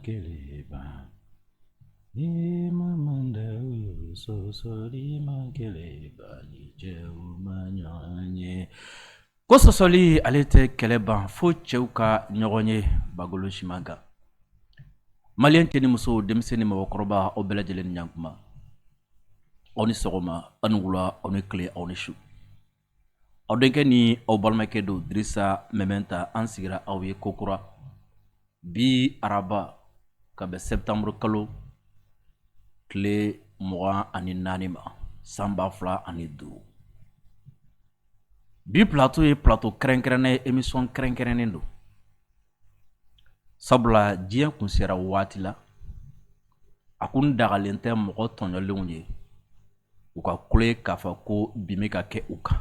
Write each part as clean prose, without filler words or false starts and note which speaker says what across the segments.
Speaker 1: keleba. Ima manda uyo sosoli makeleba ni jewu manyanye. Ko sosoli ale tɛ kɛlɛ ban fo cɛw ka ɲɔgɔn ye bagolo simaga. Maliyɛn cɛ ni muso denmisɛnnin ni mɔgɔkɔrɔba aw bɛɛ lajɛlen ni ɲankuma. Aw ni sɔgɔma, aw ni wula, aw ni tile, aw ni su. Aw denkɛ ni aw balimakɛ don Dirisa Mɛmɛnta an sigira aw ye kokura. Bi araba ka bɛn septembre kalo tile 24 ma san 2025. Bi plateau ye plateau kɛrɛnkɛrɛnnen émission kɛrɛnkɛrɛnnen don. Sabula diɲɛ kun sera waati la a kun dagalen tɛ mɔgɔ tɔɲɔlenw ye u ka kule k'a fɔ ko bi bɛ ka kɛ u kan.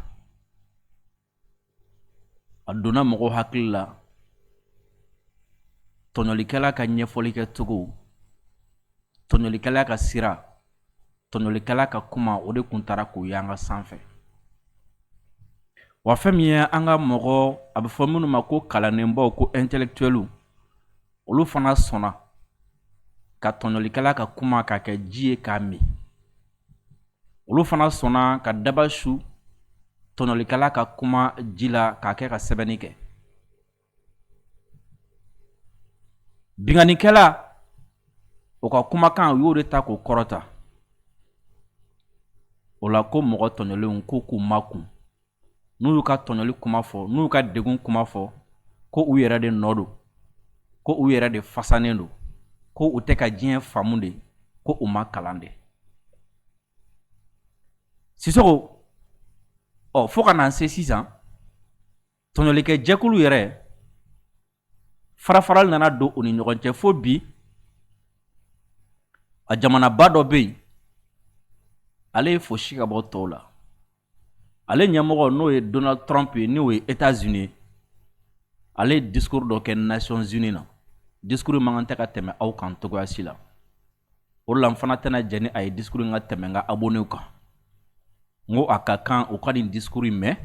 Speaker 1: A donna mɔgɔw hakili la tɔɲɔlikɛla ka ɲɛfɔli kɛ cogo, tɔɲɔlikɛla ka sira, tɔɲɔlikɛla ka kuma o de kun taara k'o y'an ka sanfɛ. Wa fɛn min ye an ka mɔgɔ a bɛ fɔ minnu ma ko kalannenbaw ko intellectuels olu fana sɔnna ka tɔɲɔlikɛla ka kuma k'a kɛ ji ye k'a min. Olu fana sɔnna ka daba su tɔɲɔlikɛla ka kuma ji la k'a kɛ ka sɛbɛnni kɛ. Bingannikɛla o ka kumakan u y'o de ta k'o kɔrɔta. O la ko mɔgɔ tɔɲɔlenw ko k'u makun. N'u y'u ka tɔɲɔli kuma fɔ, n'u y'u ka degun kuma fɔ, ko u yɛrɛ de nɔ don, ko u yɛrɛ de fasanen don, ko u tɛ ka diɲɛ faamu de, ko u ma kalan de. Sisoko fo ka na se sisan tɔɲɔlikɛ jɛkulu yɛrɛ farafarali nana don u ni ɲɔgɔn cɛ fo bi a jamanaba dɔ bɛ yen ale ye fosi ka bɔ tɔw la. Ale ɲɛmɔgɔ n'o ye Donald Trump ye n'o ye États-Unis, ale ye discours dɔ kɛ Nations Unies na. Discours man kan tɛ ka tɛmɛ aw kan togoya si la. O la n fana tɛna jɛ ni a ye discours in ka tɛmɛ n ka abonnew kan. N ko a ka kan u ka nin discours in mɛn,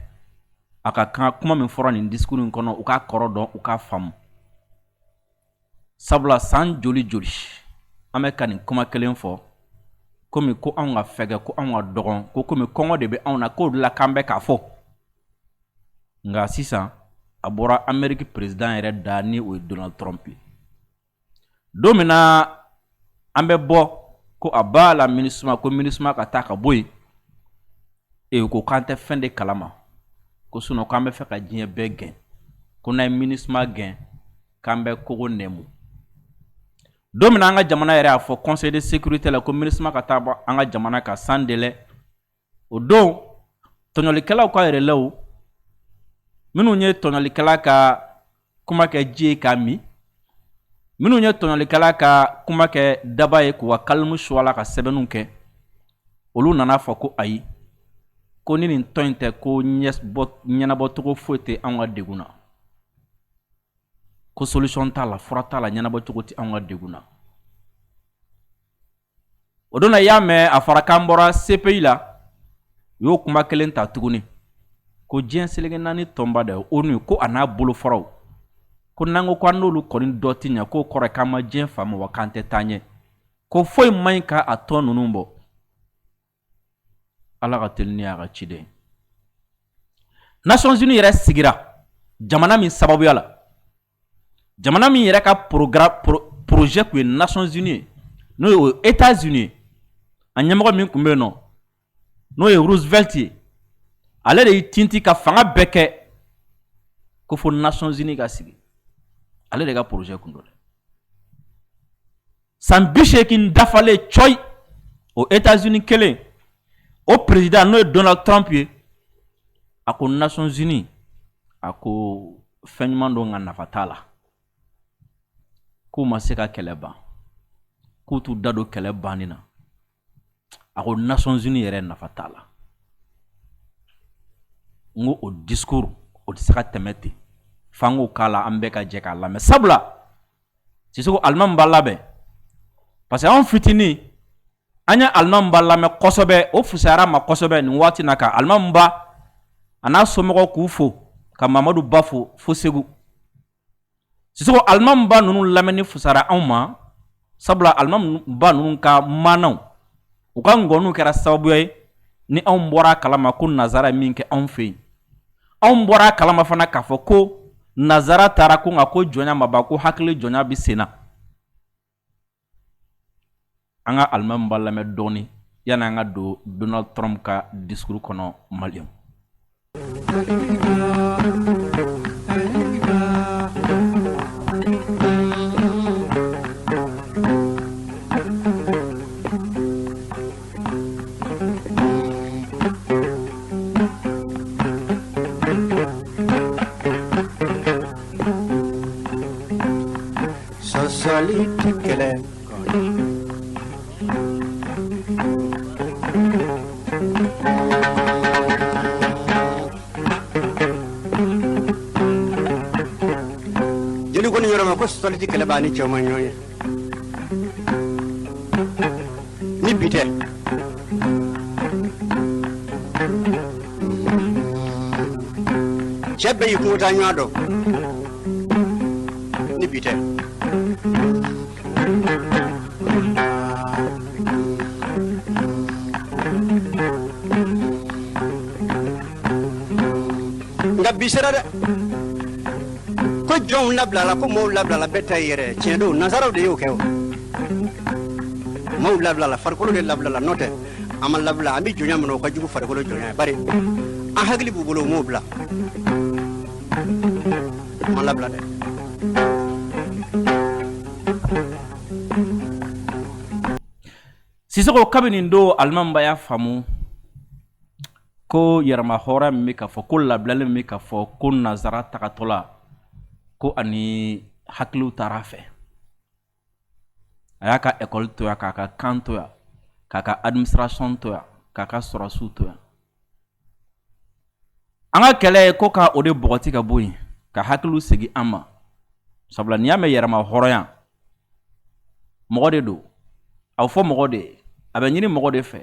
Speaker 1: a ka kan kuma min fɔra nin discours in kɔnɔ u k'a kɔrɔ dɔn, u k'a faamu. Sabula san joli joli an bɛ ka nin kuma kelen fɔ komi ko anw ka fɛgɛ, ko anw ka dɔgɔn, ko komi kɔngɔ de bɛ anw na k'o de la k'an bɛ k'a fɔ. Nka sisan a bɔra Amérique président yɛrɛ da ni o ye Donald Trump ye. Don min na an bɛ bɔ ko a b'a la MINUSMA ko MINUSMA ka taa ka bɔ yen, ko k'an tɛ fɛn de kalama, ko sinon k'an bɛ fɛ ka diɲɛ bɛɛ gɛn, ko n'an ye MINUSMA gɛn k'an bɛ kogo nɛmu. Don min na an ka jamana yɛrɛ y'a fɔ Conseil de sécurité la ko MINUSMA ka taa bɔ an ka jamana ka sans délai, o don tɔɲɔlikɛlaw ka yɛrɛlaw minnu ye tɔɲɔlikɛla ka kuma kɛ ji ye k'a min, minnu ye tɔɲɔlikɛla ka kuma kɛ daba ye k'u ka kalimu su a la ka sɛbɛnniw kɛ, olu nana fɔ ko ayi, ko ni nin tɔn in tɛ ko ɲɛnabɔcogo foyi tɛ anw ka degun na, ko solution t'a la, fura t'a la, ɲɛnabɔcogo tɛ anw ka degun na. O don na i y'a mɛn a fɔra k'an bɔra CPI la, u y'o kuma kelen ta tuguni, ko diɲɛ seleke naani tɔnba dɛ ONU ko a n'a bolofaraw, ko n'an ko k'an n'olu kɔni dɔ tɛ ɲɛ k'o kɔrɔ ye k'an ma diɲɛ faamu wa k'an tɛ taa ɲɛ, ko foyi man ɲi k'a tɔn ninnu bɔ. Ala ka teli ni a ka ciden. Nations Unies yɛrɛ sigira jamana min sababuya la, jamana min yɛrɛ ka projet kun ye Nations Unies n'o ye États-Unis, a ɲɛmɔgɔ min kun bɛ yen nɔ n'o ye Roosevelt ye, ale de y'i tinti ka fanga bɛɛ kɛ ko fo Nations Unies ka sigi, ale de ka projet kun don. San 80 dafalen coyi o États-Unis kelen, o président n'o ye Donald Trump ye, a ko Nations Unies a ko fɛn ɲuman don nka nafa t'a la, k'u ma se ka kɛlɛ ban, k'u t'u da don kɛlɛ banni na, a ko Nations Unies yɛrɛ nafa t'a la. N ko o discours o tɛ se ka tɛmɛ ten, f'an k'o k'a la an bɛɛ ka jɛ k'a lamɛn. Sabula Sisoko Alimamu b'a labɛn, parce que anw fitinin an ye Alimamu ba lamɛn kosɛbɛ, o fusayara ma kosɛbɛ nin waati na ka Alimamu ba a n'a somɔgɔw k'u fo, ka Mamadu Ba fo Segu. Sisoko Alimamu ba ninnu lamɛnni fusara anw ma sabula alimam ba ninnu ka maanaw u ka ngɔnniw kɛra sababu ye ni anw bɔra kalama ko nazara min kɛ anw fɛ yen anw bɔra kalama fana k'a fɔ ko nazara taara ko nka ko jɔnya ma ban ko hakili jɔnya bi sen na an ka alimami b'a lamɛn dɔɔni yanni an ka don Donald Trump ka discours kɔnɔ Maliyɛnw.
Speaker 2: Jeli ko ni yɔrɔ ma ko sɔsɔli kɛlɛ b'a ni cɛw ma ɲɔgɔn ye ni bi tɛ cɛ bɛɛ y'i kungo taa ɲɔgɔn dɔn ni bi tɛ nka bi sera dɛ ko jɔnw labilala ko maaw labilala bɛɛ ta yɛrɛ tiɲɛ don nazaraw de y'o kɛ o maaw labilala farikolo de labilala n'o tɛ an ma labila an bɛ jɔnya minɛ o ka jugu farikolo jɔnya bari an hakili b'u bolo o m'o bila an ma labila dɛ.
Speaker 1: Sisoko kabini do alimamba y'a faamu ko yɛrɛma hɔrɔnya min bɛ ka fɔ ko labilali min bɛ ka fɔ ko nazara tagatɔla ko ani hakiliw taara fɛ a y'a ka école to yan k'a ka kan to yan k'a ka administration to yan k'a ka sɔrɔsiw to yan an ka kɛlɛ ye ko ka o de bɔgɔti ka bɔ yen ka hakiliw segin an ma sabula n'i y'a mɛn yɛrɛma hɔrɔnya mɔgɔ de don a bɛ fɔ mɔgɔ de ye a bɛ ɲini mɔgɔ de fɛ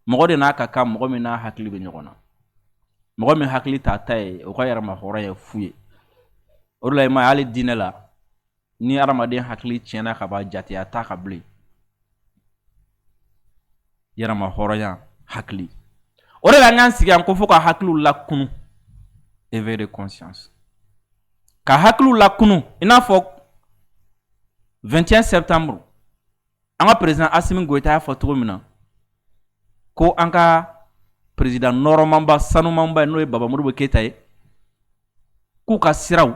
Speaker 1: mɔgɔ de n'a ka kan mɔgɔ min n'a hakili bɛ ɲɔgɔn na mɔgɔ min hakili t'a ta ye o ka yɛrɛma hɔrɔnya ye fu ye o de la i ma ye hali diinɛ la ni adamaden hakili tiɲɛna ka ban jateya t'a ka bilen yɛrɛma hɔrɔnya hakili o de la an k'an sigi yan ko fo ka hakiliw lakunu éveil de conscience ka hakiliw lakunu i n'a fɔ 21 septembre an ka président Assimi Goïta y'a fɔ cogo min na ko an ka président nɔrɔmanba sanumanba n'o ye Baba Modibo Keyita ye k'u ka siraw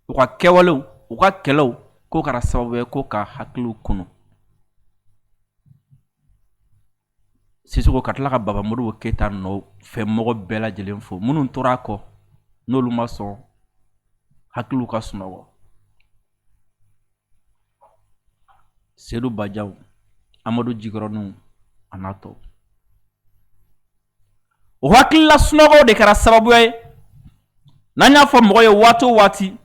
Speaker 1: u ka kɛwalew u ka kɛlɛw k'o kɛra sababu ye ko ka hakiliw kunu Sisoko ka tila ka Baba Modibo Keyita nɔfɛ mɔgɔ bɛɛ lajɛlen fo minnu tora a kɔ n'olu ma sɔn hakiliw ka sunɔgɔ Seydou Badiaw Amadou Jikɔrɔniw a n'a tɔw o hakilila sunɔgɔw de kɛra sababu ye n'an y'a fɔ mɔgɔ ye waati o waati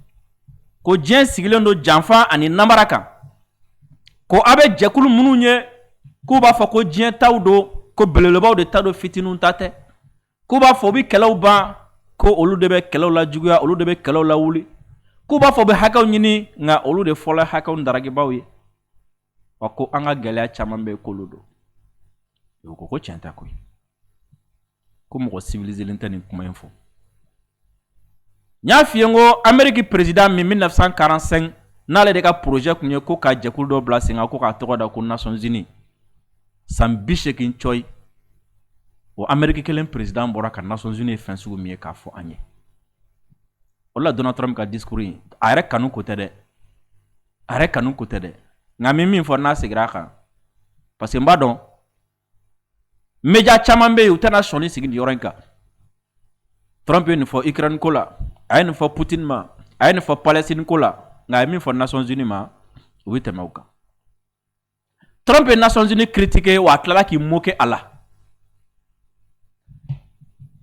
Speaker 1: ko diɲɛ sigilen don janfa ani namara kan ko a bɛ jɛkulu minnu ye k'u b'a fɔ ko diɲɛ taw don ko belebelebaw de ta don fitininw ta tɛ k'u b'a fɔ u bɛ kɛlɛw ban ko olu de bɛ kɛlɛw lajuguya olu de bɛ kɛlɛw lawuli k'u b'a fɔ u bɛ hakɛw ɲini nka olu de fɔlɔ hakɛw daragibaw ye wa ko an ka gɛlɛya caman bɛ k'olu don o ko tiɲɛ tɛ koyi ko mɔgɔ civiliselen tɛ nin kuma in fɔ n y'a f'i ye n ko Amérique président min 1945 n'ale de ka projet kun ye ko ka jɛkulu dɔ bila sen kan ko k'a tɔgɔ da ko Nations Unies san 80 cɔyi o Amérique kelen président bɔra ka Nations Unies fɛn sugu min ye k'a fɔ an ye o la Donald Trump ka discours in a yɛrɛ kanu ko tɛ dɛ a yɛrɛ kanu ko tɛ dɛ nka min fɔ n'a segira a kan parce que n b'a dɔn média caman bɛ yen u tɛna sɔnni sigi nin yɔrɔ in kan Trump ye nin fɔ Ukraine ko la a ye nin fɔ Poutine ma a ye nin fɔ Palestine ko la nka a ye min fɔ Nations Unies ma u bɛ tɛmɛ o kan Trump ye Nations Unies critiqué wa a tilala k'i moquer a la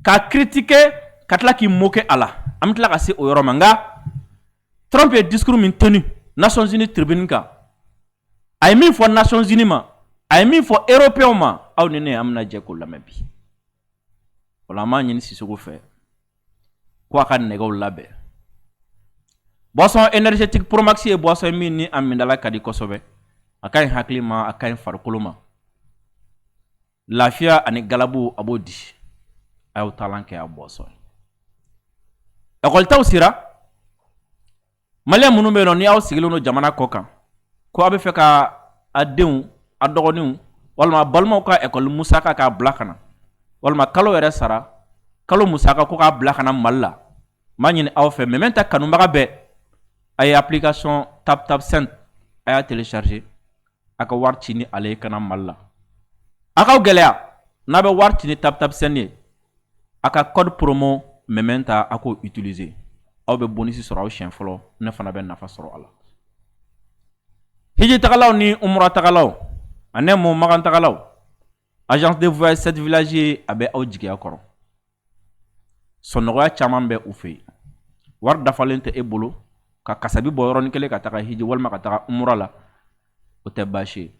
Speaker 1: k'a critiqué ka tila k'i moquer a la an bɛ tila ka se o yɔrɔ ma nka Trump ye discours min tenu Nations Unies tribune kan a ye min fɔ Nations Unies ma a ye min fɔ européens ma aw ni ne an bɛna jɛ k'o lamɛn bi o la an b'a ɲini Sisoko fɛ ko a ka nɛgɛw labɛn boisson énergétique Promax ye boisson min ni a mindala ka di kosɛbɛ a ka ɲi hakili ma a ka ɲi farikolo ma lafiya ani galabu a b'o di a y'o talan kɛ a bɔsɔn ekɔlitaw sera maliyɛn minnu bɛ yen nɔ ni aw sigilen don jamana kɔ kan ko a bɛ fɛ ka a denw a dɔgɔninw walima balimaw ka ekɔli musaka k'a bila ka na walima kalo yɛrɛ sara kalo musaka ko k'a bila ka na Mali la m'a ɲini aw fɛ mais ta kanubaga bɛɛ a ye application tap send a y'a télécharger a ka wari ci ni ale ka na Mali la a k'aw gɛlɛya n'a bɛ wari ci ni tap send ye a ka code promo ta a k'o utiliser aw bɛ bonus sɔrɔ aw siɲɛ fɔlɔ ne fana bɛ nafa sɔrɔ a la hiji tagalaw ni umra tagalaw ani mo magan tagalaw agence de voyage 7 village a bɛ aw jigiya kɔrɔ sɔnɔgɔya caman bɛ u fɛ yen wari dafalen tɛ e bolo ka kasabi bɔ yɔrɔnin kelen ka taga hiji walima ka taga umra la o tɛ baasi ye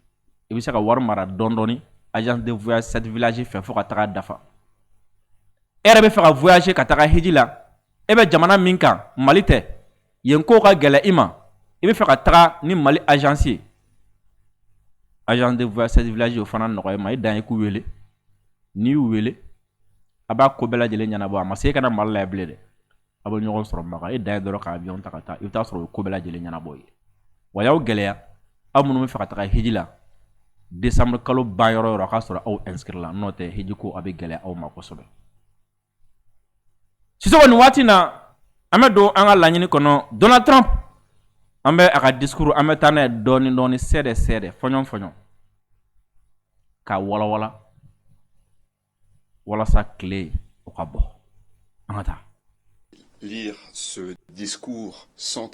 Speaker 1: i bɛ se ka wari mara dɔɔni agence de voyage 7 village fɛ fo ka taga dafa e yɛrɛ bɛ fɛ ka voyager ka taga hiji la e bɛ jamana min kan Mali tɛ yen ko ka gɛlɛ i ma i bɛ fɛ ka taga ni Mali agence ye agence de voyage 7 village o fana nɔgɔya ma i dan ye k'u wele n'i y'u wele a b'a ko bɛɛ lajɛlen ɲɛnabɔ a ma se e ka na Mali la bilen dɛ a bɛ ɲɔgɔn sɔrɔ Makan e dan ye dɔrɔn ka avion ta ka taa i bɛ taa sɔrɔ o ko bɛɛ lajɛlen ɲɛnabɔ ye wa y'aw gɛlɛya aw minnu bɛ fɛ ka taga hiji la décembre kalo ban yɔrɔ yɔrɔ a ka sɔrɔ aw inscrit la n'o tɛ hiji ko a bɛ gɛlɛya aw ma kosɛbɛ sisan nin waati na an bɛ don an ka laɲini kɔnɔ Donald Trump an bɛ a ka discours an bɛ taa n'a ye dɔɔni sɛdɛ fɔɲɔn ka walawala walasa tile o ka bɔ an ka taa.
Speaker 3: Lire ce discours sans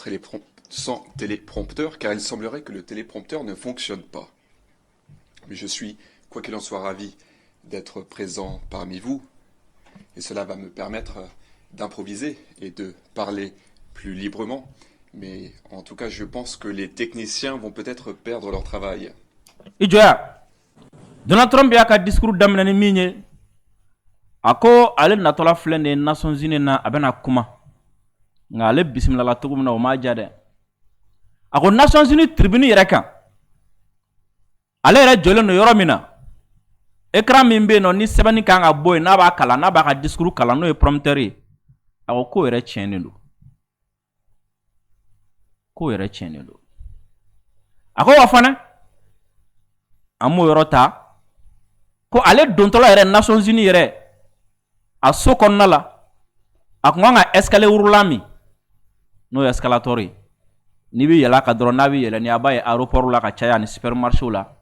Speaker 3: téléprompteur, car il semblerait que le téléprompteur ne fonctionne pas. Mais je suis, quoi qu'il en soit, ravi d'être présent parmi vous, et cela va me permettre d'improviser et de parler plus librement. Mais en tout cas, je pense que les techniciens vont peut-être perdre leur travail.
Speaker 1: Ijoya, Donald Trump y'a ka discours daminɛ ni min ye, a ko ale natɔla filɛ nin ye Nations Unies na a bɛna kuma. Nga ale bisimilala cogo min na o m'a diya dɛ. A ko Nations Unies tribune yɛrɛ kan. Ale yɛrɛ jɔlen don yɔrɔ min na. Écran min bɛ yen nɔ ni sɛbɛnni kan ka bɔ yen n'a b'a kalan n'a b'a ka discours kalan n'o ye prompteur ye. A ko k'o yɛrɛ tiɲɛnen don. K'o yɛrɛ tiɲɛnen don. A ko wa fana an m'o yɔrɔ ta ko ale dontɔla yɛrɛ Nations Unies yɛrɛ a so kɔnɔna la a kun kan ka escalier wurulan min n'o ye escalator ye n'i bɛ yɛlɛ a kan dɔrɔn n'a bɛ yɛlɛ ni a b'a ye aéroport la ka caya ni supermarché la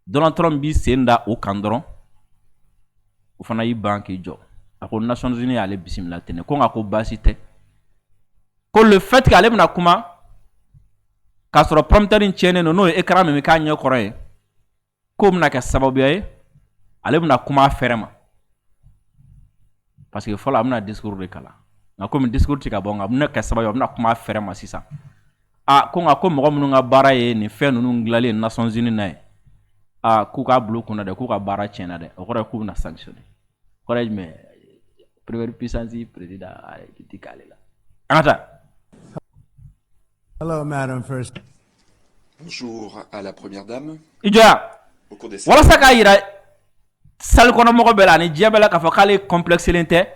Speaker 1: Donald Trump b'i sen da o kan dɔrɔn o fana y'i ban k'i jɔ a ko Nations Unies y'ale bisimila ten ko nka ko baasi tɛ ko le fait que ale bɛna kuma k'a sɔrɔ prompteur in tiɲɛnen don n'o ye écran min bɛ k'a ɲɛ kɔrɔ ye k'o bɛna kɛ sababuya ye ale bɛna kuma a fɛrɛ ma parce que fɔlɔ a bɛna discours de kalan nka komi discours tɛ ka bɔ nka a bɛna kɛ sababu ye a bɛna kuma a fɛrɛ ma sisan ko nka ko mɔgɔ minnu ka baara ye nin fɛn ninnu dilanlen Nations Unies na ye k'u k'a bila u kunna dɛ k'u ka baara tiɲɛna dɛ o kɔrɔ ye k'u bɛna sanctionner o kɔrɔ ye jumɛn première puissance président ti k'ale la an ka taa.
Speaker 4: Hello, Madam First.
Speaker 3: Bonjour à la Première Dame.
Speaker 1: Ijoya, walasa k'a yira salle kɔnɔ mɔgɔ bɛɛ la ani diɲɛ bɛɛ la k'a fɔ k'ale complexelen tɛ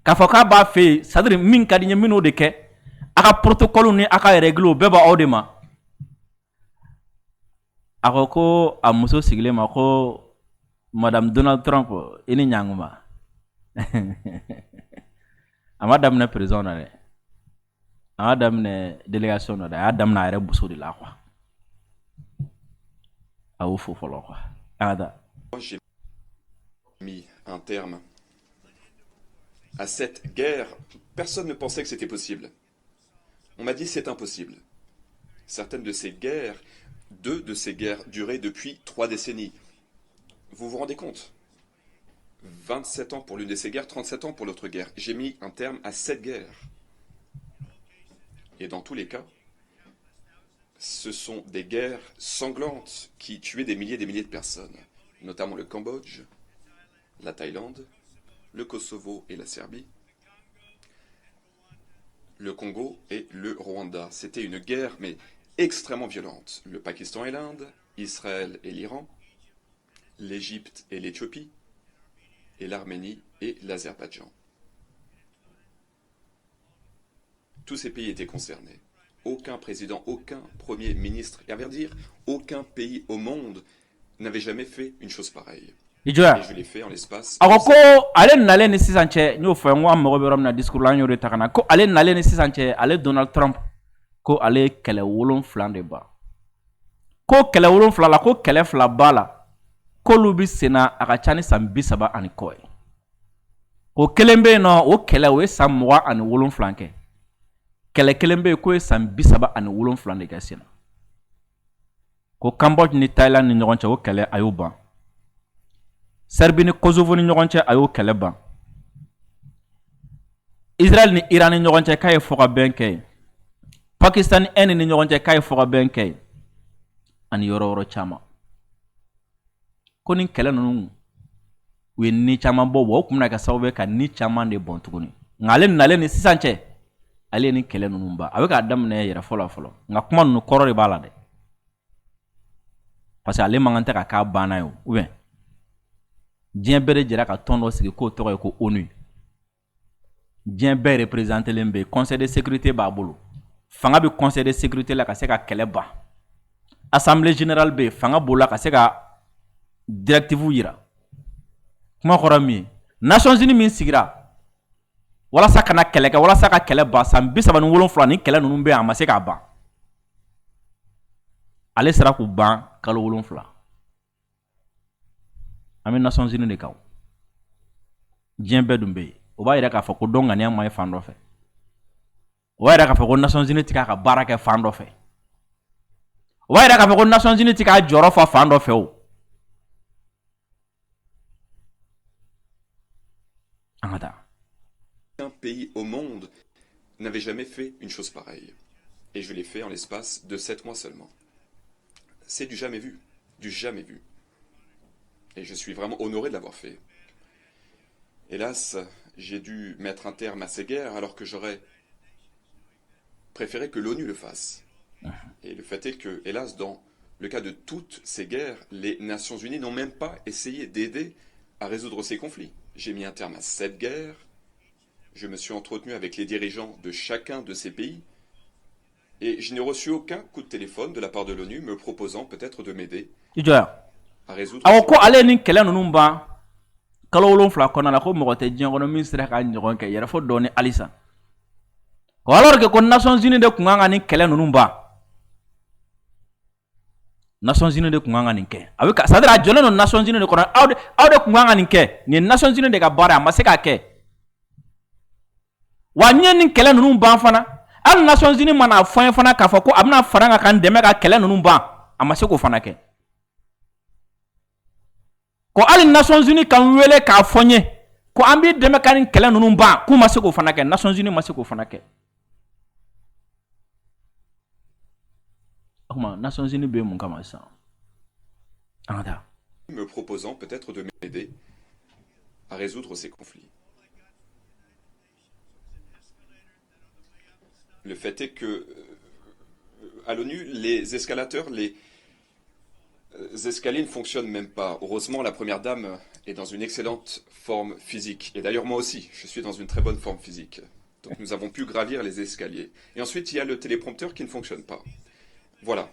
Speaker 1: k'a fɔ k'a b'a fɛ yen c'est à dire min ka di n ye min'o de kɛ a ka protocole ni a ka règle bɛɛ b'aw de ma a ko a muso sigilen ma ko Madame Donald Trump i ni ɲankuma a ma daminɛ prison na dɛ a ma daminɛ délégation na dɛ a y'a daminɛ a yɛrɛ muso de la quoi a y'o fo fɔlɔ quoi an ka taa.
Speaker 3: J'ai mis un terme à cette guerre. Personne ne pensait que c'était possible. On m'a dit c'est impossible. Certaines de ces guerres, 2 de ces guerres duraient depuis 3 décennies. Vous vous rendez compte? 27 ans pour l'une de ces guerres, 37 ans pour l'autre guerre. J'ai mis un terme à 7 guerres. Et dans tous les cas, ce sont des guerres sanglantes qui tuaient des milliers et des milliers de personnes, notamment le Cambodge, la Thaïlande, le Kosovo et la Serbie, le Congo et le Rwanda. C'était une guerre, mais extrêmement violentes. Le Pakistan et l'Inde, Israël et l'Iran, l'Égypte et l'Éthiopie, et l'Arménie et l'Azerbaïdjan. Tous ces pays étaient concernés. Aucun président, aucun premier ministre, et à vrai dire, aucun pays au monde n'avait jamais fait une chose pareille. Et je l'ai fait en l'espace.
Speaker 1: Alors ko ale nale ni sisan cɛ n'o fɔ n ko an mago bɛ yɔrɔ min na discours la an y'o de ta ka na ko ale nale ni sisan cɛ ale Donald Trump ko ale kɛlɛ 7 de ban ko kɛlɛ 7 la ko kɛlɛ 2 b'a la k'olu bi senna a ka ca ni san 30 ani kɔ ye ko kelen bɛ yen nɔ o kɛlɛ o ye san 27 kɛ kɛlɛ kelen bɛ yen k'o ye san 37 de kɛ senna ko Cambodge ni Thailand ni ɲɔgɔn cɛ o kɛlɛ a y'o ban Serbie ni Kosovo ni ɲɔgɔn cɛ a y'o kɛlɛ ban Israël ni Iran ni ɲɔgɔn cɛ k'a ye fɔ ka bɛn kɛ Pakistan ni Inde ni ɲɔgɔn cɛ k'a ye fɔ ka bɛn kɛ ani yɔrɔ caman ko ni kɛlɛ ninnu u ye ni caman bɔ o kun bɛna kɛ sababu ye ka ni caman de bɔn tuguni nka ale nalen ni sisan cɛ ale ni kɛlɛ ninnu ba a bɛ k'a daminɛ yɛrɛ fɔlɔ nka kuma ninnu kɔrɔ de b'a la dɛ parce que ale man kan tɛ ka k'a banna ye ou bien diɲɛ bɛɛ de jɛra ka tɔn dɔ sigi k'o tɔgɔ ye ko ONU diɲɛ bɛɛ représentelen bɛ conseil de sécurité b'a bolo fanga bɛ conseil de sécurité la ka se ka kɛlɛ ban assemblée générale bɛ fanga b'o la ka se ka directive yira kuma kɔrɔ min ye Nations Unies min sigira walasa kana kɛlɛ kɛ walasa ka kɛlɛ ban san 37 ni kɛlɛ ninnu bɛ yan a ma se k'a ban ale sera k'u ban kalo 7 an bɛ Nations Unies de kan diɲɛ bɛɛ dun bɛ yen o b'a yira k'a fɔ ko dɔn ŋaniya ma ye fan dɔ fɛ o b'a yira k'a fɔ ko Nations Unies tɛ k'a ka baara kɛ fan dɔ fɛ o b'a yira k'a fɔ ko Nations Unies tɛ k'a jɔyɔrɔ fa fan dɔ fɛ o an ka taa.
Speaker 3: Aucun pays au monde n'avait jamais fait une chose pareille. Et je l'ai fait en l'espace de 7 mois seulement. C'est du jamais vu. Du jamais vu. Et je suis vraiment honoré de l'avoir fait. Hélas, j'ai dû mettre un terme à ces guerres alors que j'aurais préféré que l'ONU le fasse. Et le fait est que, hélas, dans le cas de toutes ces guerres, les Nations Unies n'ont même pas essayé d'aider à résoudre ces conflits. J'ai mis un terme à 7 guerres. Je me suis entretenu avec les dirigeants de chacun de ces pays. Et je n'ai reçu aucun coup de téléphone de la part de l'ONU me proposant peut-être de m'aider à résoudre ces
Speaker 1: ko ale ni kɛlɛ ninnu ban kalo 7 kɔnɔna la ko mɔgɔ tɛ diɲɛ kɔnɔ min sera ka ɲɔgɔn kɛ yɛrɛ fɔ dɔɔni halisa ko alors que ko Nations Unies de kun kan ka nin kɛlɛ ninnu ban Nations Unies de kun kan ka nin kɛ a bɛ c'est à dire a jɔlen don Nations Unies de kɔnɔ aw de kun kan ka nin kɛ nin Nations Unies de ka baara a ma se k'a kɛ wa n'i ye nin kɛlɛ ninnu ban fana hali Nations Unies mana fɔ an ye fana k'a fɔ ko a bɛna fara an kan dɛmɛ ka kɛlɛ ninnu ban a ma se k'o fana kɛ ko hali Nations Unies kan wele k'a fɔ n ye ko an b'i dɛmɛ ka nin kɛlɛ ninnu ban k'u ma se k'o fana kɛ Nations Unies ma se k'o fana kɛ o tuma Nations Unies bɛ mun kama sisan an ka taa.
Speaker 3: Me proposant peut-être de m'aider à résoudre ces conflits. Le fait est que, à l'ONU, les escalateurs, les escaliers ne fonctionnent même pas. Heureusement, la première dame est dans une excellente forme physique. Et d'ailleurs, moi aussi, je suis dans une très bonne forme physique. Donc nous avons pu gravir les escaliers. Et ensuite, il y a le téléprompteur qui ne fonctionne pas. Voilà.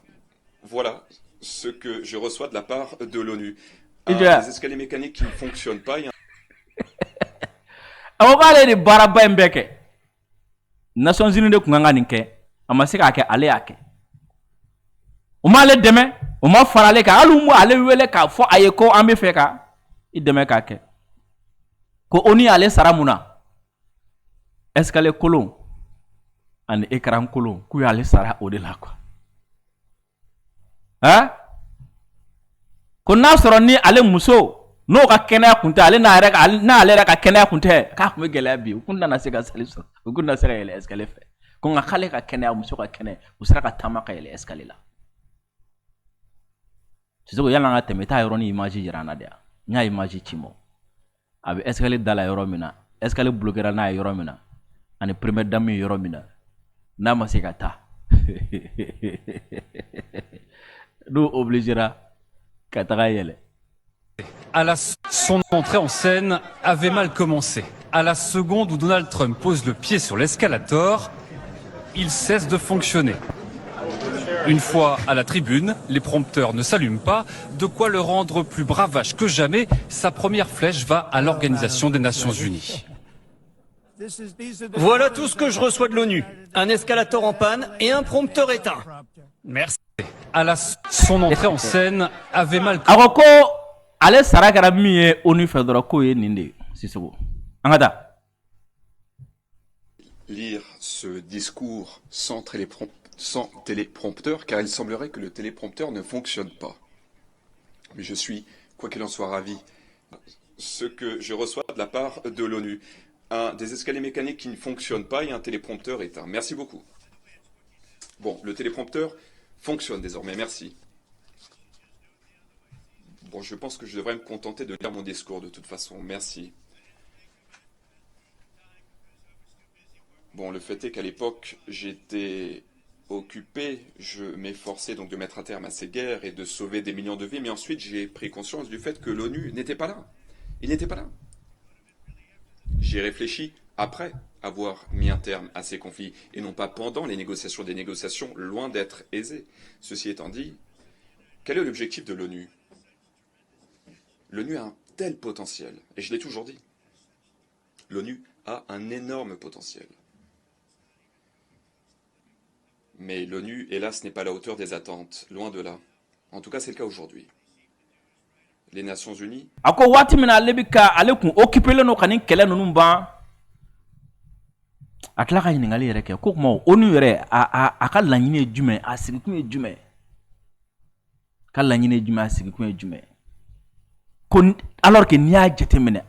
Speaker 3: Voilà ce que je reçois de la part de l'ONU. Les escaliers mécaniques qui ne fonctionnent pas.
Speaker 1: Nations Unies de kun kan ka nin kɛ a ma se k'a kɛ ale y'a kɛ o m'ale dɛmɛ o ma fara ale kan hali mu ale wele k'a fɔ a ye ko an bɛ fɛ ka i dɛmɛ k'a kɛ ko ONU y'ale sara mun na escalier kolon ani écran kolon k'u y'ale sara o de la quoi ko n'a sɔrɔ ni ale muso n'o ka kɛnɛya kun tɛ ale n'ale yɛrɛ ka kɛnɛya kun tɛ k'a kun bɛ gɛlɛya bi u kun nana se ka sali sɔrɔ u kun na se ka yɛlɛ escalier fɛ ko nka k'ale ka kɛnɛya muso ka kɛnɛ u sera ka taama ka yɛlɛ escalier la sisan ko yala an ka tɛmɛ taa yɔrɔ ni image yira an na de n y'a image ci mɔ a bɛ escalier da la yɔrɔ min na escalier bloquera n'a ye yɔrɔ min na ani première dame ye yɔrɔ min na n'a ma se ka taa nous obligera qu'à travailler.
Speaker 4: Son entrée en scène avait mal commencé. À la seconde où Donald Trump pose le pied sur l'escalator, il cesse de fonctionner. Une fois à la tribune, les prompteurs ne s'allument pas, de quoi le rendre plus bravache que jamais. Sa première flèche va à l'Organisation des Nations Unies.
Speaker 2: Voilà tout ce que je reçois de l'ONU. Un escalator en panne et un prompteur éteint.
Speaker 4: Merci. Son entrée en scène avait mal commencé.
Speaker 1: Alors ko ale sara kɛra min ye ONU fɛ dɔrɔn k'o ye nin de ye Sisoko. An ka taa.
Speaker 3: Lire ce discours sans téléprompteur, car il semblerait que le téléprompteur ne fonctionne pas. Mais je suis, quoi qu'il en soit, ravi. Ce que je reçois de la part de l'ONU. Des escaliers mécaniques qui ne fonctionnent pas et un téléprompteur éteint. Merci beaucoup. Bon, le téléprompteur fonctionne désormais, merci. Bon, je pense que je devrais me contenter de lire mon discours de toute façon, merci. Bon, le fait est qu'à l'époque, j'étais occupé, je m'efforçais donc de mettre un terme à ces guerres et de sauver des millions de vies, mais ensuite j'ai pris conscience du fait que l'ONU n'était pas là. Il n'était pas là. J'y ai réfléchi après avoir mis un terme à ces conflits, et non pas pendant les négociations, des négociations loin d'être aisées. Ceci étant dit, quel est l'objectif de l'ONU? L'ONU a un tel potentiel, et je l'ai toujours dit. L'ONU a un énorme potentiel. Mais l'ONU, hélas, n'est pas à la hauteur des attentes, loin de là. En tout cas, c'est le cas aujourd'hui. Les Nations Unies...
Speaker 1: Ako wati mina ale bi ka ale kun occupé le no kani kɛlɛ ninnu ban. A tila ka ɲininkali yɛrɛ kɛ ko kuma ONU yɛrɛ a ka laɲini ye jumɛn a sigikun ye jumɛn ka laɲini ye jumɛn a sigikun ye jumɛn ko alors que n'i y'a jateminɛ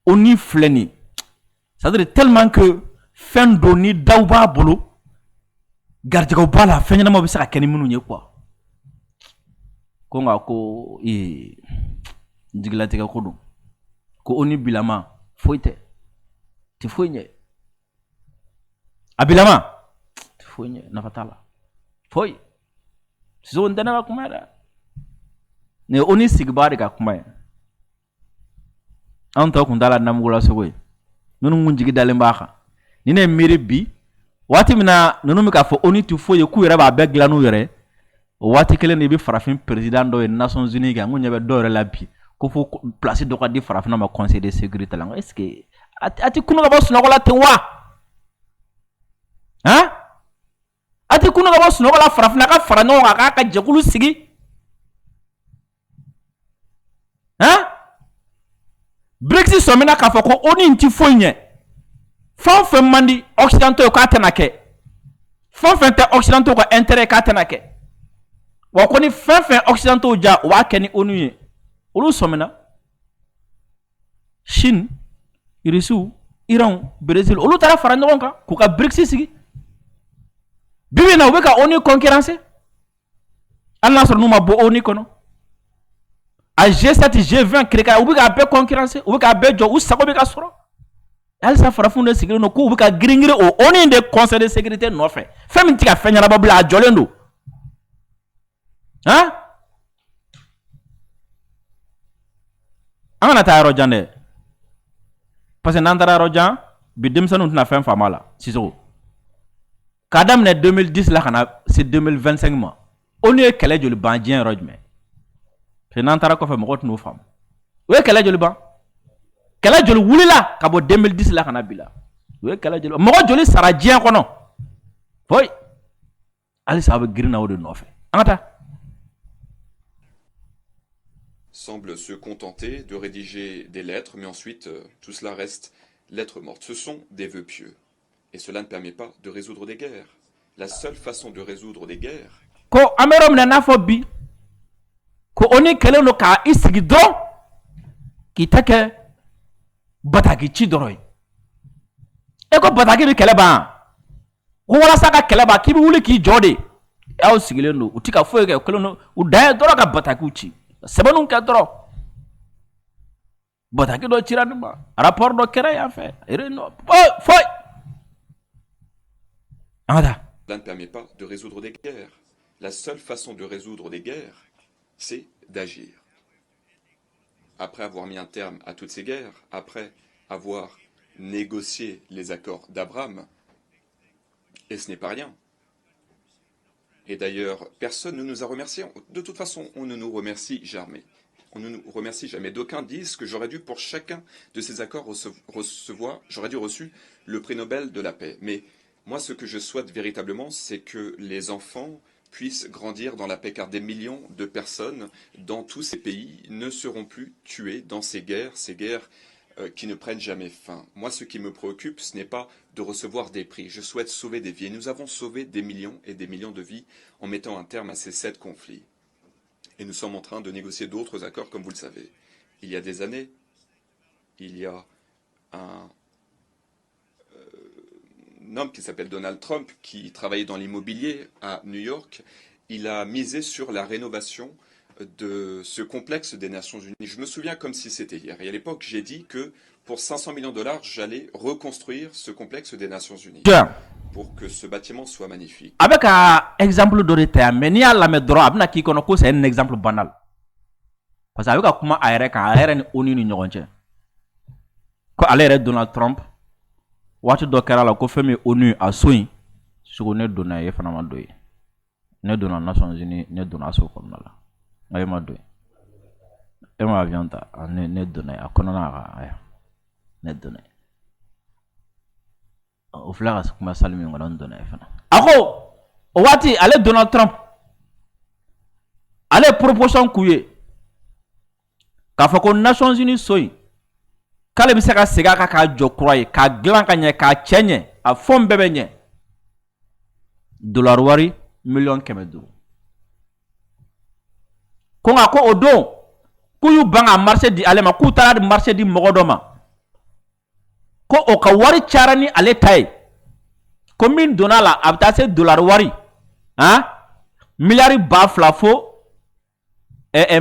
Speaker 1: ONU filɛ nin c'est-à-dire tellement que fɛn dɔ ni daw b'a bolo garijɛgɛw b'a la fɛn ɲɛnamaw bɛ se ka kɛ ni minnu ye quoi ko nka ko jigilatigɛ ko don ko ONU bilama foyi tɛ ti foyi ɲɛ a bilama ti foyi ɲɛ nafa t'a la foyi Sisoko n tɛ ne ka kuma ye dɛ nin ye ONU sigibaa de ka kuma ye anw tɔw kun t'a la namugulasogo ye minnu kun jigi dalen b'a kan ni ne ye miiri bi waati min na ninnu bɛ k'a fɔ ONU ti foyi ye k'u yɛrɛ b'a bɛɛ dilan n'u yɛrɛ o waati kelen de bɛ farafin président dɔ ye Nations Unies kan n kun ɲɛ bɛ dɔw yɛrɛ la bi ko fo place dɔ ka di farafinna ma conseil de sécurité la n ko est ce que a ti kunu ka bɔ sunɔgɔ la ten wa han a ti kunu ka bɔ sunɔgɔ la farafinna ka fara ɲɔgɔn kan k'a ka jɛkulu sigi han BRICS sɔmina k'a fɔ ko ONU ti foyi ɲɛ fɛn o fɛn man di occidentaux ye k'a tɛna kɛ fɛn o fɛn tɛ occidentaux ka intérêt k'a tɛna kɛ wa ko ni fɛn fɛn occidentaux ja o b'a kɛ ni ONU ye olu sɔmina Chine, Russie, Iran, Brésil olu taara fara ɲɔgɔn kan k'u ka BRICS sigi bibi na u bɛ ka ONU concurrencer hali n'a sɔrɔ n'u ma bɔ ONU kɔnɔ a G7 G20 kirika u bɛ k'a bɛɛ concurrencer u bɛ k'a bɛɛ jɔ u sago bɛ ka sɔrɔ halisa farafinw de sigilen don k'u bɛ ka girin-girin o ONU de conseil de sécurité nɔfɛ fɛn min tɛ ka fɛn ɲɛnabɔ bilen a jɔlen don han an kana taa yɔrɔ jan dɛ parce que n'an taara yɔrɔ jan bi denmisɛnninw tɛna fɛn faamu a la Sisoko k'a daminɛ 2010 la ka na se 2025 ma ONU ye kɛlɛ joli ban diɲɛ yɔrɔ jumɛn parce que n'an taara kɔfɛ mɔgɔw tɛn'o faamu o ye kɛlɛ joli ban kɛlɛ joli wulila ka bɔ 2010 la ka na bi la o ye kɛlɛ joli ban mɔgɔ joli sara diɲɛ kɔnɔ foyi halisa a bɛ girin na o de nɔfɛ an ka taa.
Speaker 3: Semble se contenter de rédiger des lettres, mais ensuite tout cela reste lettres mortes. Ce sont des vœux pieux, et cela ne permet pas de résoudre des guerres. La seule façon de résoudre des guerres...
Speaker 1: Ko amero mina na fo bi ko ONU kelen do ka isigi dɔrɔn k'i ta kɛ bataki ci dɔrɔn ye e ko bataki bɛ kɛlɛ ban ko walasa ka kɛlɛ ban k'i bɛ wuli k'i jɔ de aw sigilen don u ti ka foyi kɛ u kelen do u dan ye dɔrɔn ka batakiw ci sɛbɛnniw kɛ dɔrɔn bataki dɔ cira nin ma rapport dɔ kɛra yan fɛ foyi an ka taa.
Speaker 3: Cela ne permet pas de résoudre des guerres. La seule façon de résoudre des guerres, c'est d'agir. Après avoir mis un terme à toutes ces guerres, après avoir négocié les accords d'Abraham, et ce n'est pas rien. Et d'ailleurs, personne ne nous a remerciés. De toute façon, on ne nous remercie jamais. On ne nous remercie jamais. D'aucuns disent que j'aurais dû, pour chacun de ces accords, j'aurais dû reçu le prix Nobel de la paix. Mais moi, ce que je souhaite véritablement, c'est que les enfants puissent grandir dans la paix, car des millions de personnes dans tous ces pays ne seront plus tuées dans ces guerres qui ne prennent jamais fin. Moi, ce qui me préoccupe, ce n'est pas de recevoir des prix. Je souhaite sauver des vies. Et nous avons sauvé des millions et des millions de vies en mettant un terme à ces 7 conflits. Et nous sommes en train de négocier d'autres accords, comme vous le savez. Il y a des années, il y a un homme qui s'appelle Donald Trump, qui travaillait dans l'immobilier à New York. Il a misé sur la rénovation de ce complexe des Nations Unies. Je me souviens comme si c'était hier. Et à l'époque, j'ai dit que pour 500 millions de dollars, j'allais reconstruire ce complexe des Nations Unies pour que ce bâtiment soit magnifique.
Speaker 1: Avec un exemple de l'État, mais ni à la mettre droit, c'est un exemple banal. Parce que avec comment aéré ni ONU ni ñogonche. Ko alere Donald Trump, wati do kera la ko femi ONU a soin, sugo ne dona ye fana ma doyi. Ne dona Nations Unies, ne dona so comme là. Ngai ma doyi. E ma avion ta ne dona a konona ga ne dona. O flaga kuma salmi ngona dona e fana. Ako wati ale Donald Trump. Ale proposition kuye. Ka fa ko Nations Unies soyi. Kale bi se ka sega ka jɔ kura ye ka gilan ka ɲɛ ka cɛ ɲɛ a fɔn bɛɛ bɛ ɲɛ dollar wari miliyɔn 500 ko nka ko o don k'u y'u ban ka marché di ale ma k'u taara di marché di mɔgɔ dɔ ma ko o ka wari cayara ni ale ta ye ko min donna la a bɛ taa se dollar wari miliyari 2,000 fo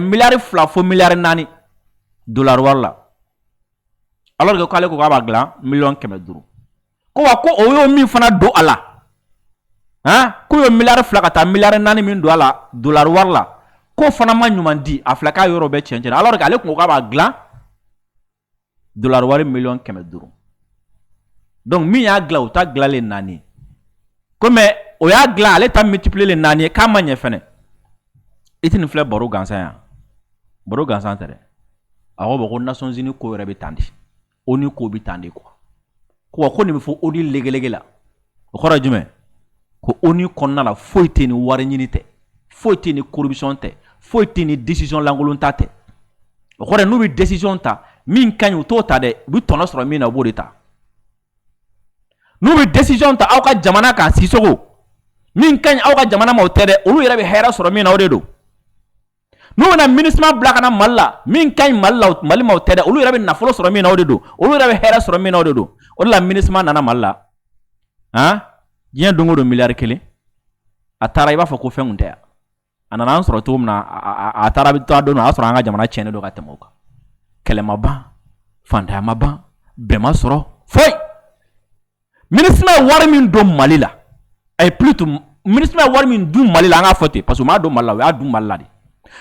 Speaker 1: miliyari 2 fo miliyari 4 dollar wari la. Alors que k'ale ko k'a b'a dilan miliyɔn 500 ko wa ko o y'o min fana don a la ko y'o miliyari 2 ka taa miliyari 4 min don a la dollar wari la k'o fana ma ɲuman di a filɛ k'a yɔrɔ bɛɛ cɛn alors que ale ko k'a b'a dilan dollar wari miliyɔn 500 donc min y'a dilan o ta dilanlen 4 ko mais o y'a dilan ale ta multiplier 4 k'a ma ɲɛ fɛnɛ i tɛ nin filɛ baro gansan yan baro gansan tɛ dɛ a ko bɔ ko Nations Unies ko yɛrɛ bɛ tan di ONU ko bi tan de quoi ko nin bɛ fɔ ONU legelege la o kɔrɔ jumɛn ko ONU kɔnɔna la foyi tɛ ni wari ɲini tɛ foyi tɛ ni corruption tɛ foyi tɛ ni décision lankolon ta tɛ o kɔrɔ n'u bɛ décision ta min ka ɲi u t'o ta dɛ u bɛ tɔnɔ sɔrɔ min na u b'o de ta n'u bɛ décision ta aw ka jamana kan Sisoko min ka ɲi aw ka jamana ma o tɛ dɛ olu yɛrɛ bɛ hɛrɛ sɔrɔ min na o de don n'u bɛna ministre bila ka na Mali la min ka ɲi Mali ma o tɛ dɛ olu yɛrɛ bɛ nafolo sɔrɔ min na o de don olu yɛrɛ bɛ hɛrɛ sɔrɔ min na o de don o de la ministre nana Mali la diɲɛ don o don miliyari 1 a taara i b'a fɔ ko fɛn kun tɛ yan a nana an sɔrɔ cogo min na a taara bɛ taa don a y'a sɔrɔ an ka jamana tiɲɛnen don ka tɛmɛ o kan kɛlɛ ma ban fantanya ma ban bɛn ma sɔrɔ foyi ministre ye wari min don Mali la plutôt ministre ye wari min dun Mali la an k'a fɔ ten parce que u m'a don Mali la u y'a dun Mali la de